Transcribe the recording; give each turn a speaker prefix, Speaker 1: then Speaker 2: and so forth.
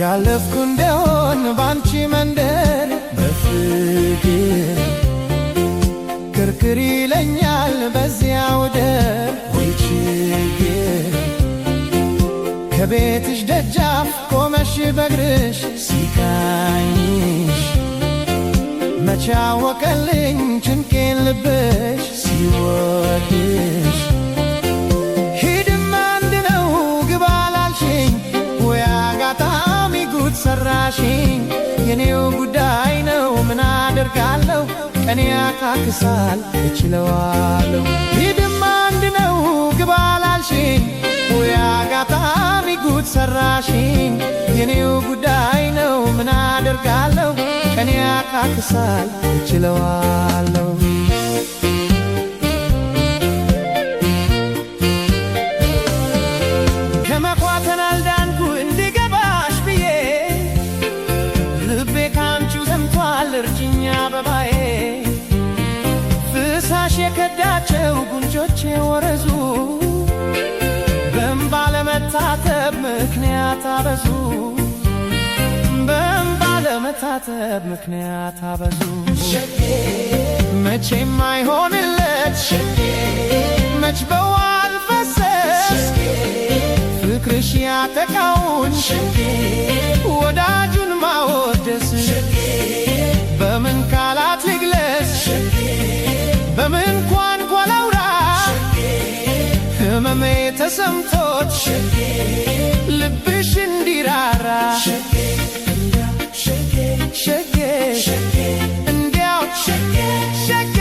Speaker 1: ያለፍኩ እንደሆን ባንቺ መንደር በፍቅር ክርክር ይለኛል በዚያው ደር ወይ ችግር ከቤትሽ ደጃፍ ቆመሽ በግርሽ ሲቃኝሽ መቼ አወቀልኝ ጭንቄን ልብሽ ሲወድሽ ሂድም አንድ ነው ግባ አላልሽኝ ወይ አጋጣሚ ጉድ ሰራሽኝ የኔው ጉዳይ ነው ምን አደርጋለሁ ቀኔ ያካክሳል እችለዋለሁ ሂድም አንድ ነው ግባ አላልሽኝ ወይ አጋጣሚ ጉድ ሰራሽኝ የኔው ጉዳይ ነው ምን አደርጋለሁ ቀኔ ያካክሳል እችለዋለሁ ከመኳተን አልዳንኩ እንዲገባሽ ብዬ ልቤ ካንቺው ሰምቷል እርጅኛ አበባዬ ፍሳሽ የከዳቸው ጉንጮቼ ወረዙ በእንባ ለመታጠብ ምክንያት አበዙ በእንባ ለመታጠብ ምክንያት አበዙ መቼም አይሆንለት መች በዋል ፈሰስ ፍቅርሽ ያጠቃውን ወዳጁን ማወደስ በምን ቃላት ልግለጽ በምን ቋንቋ ላውራ ህመሜ ተሰምቶት ልብሽ እንዲራራ ሸጌ እንዲያው ሸጌ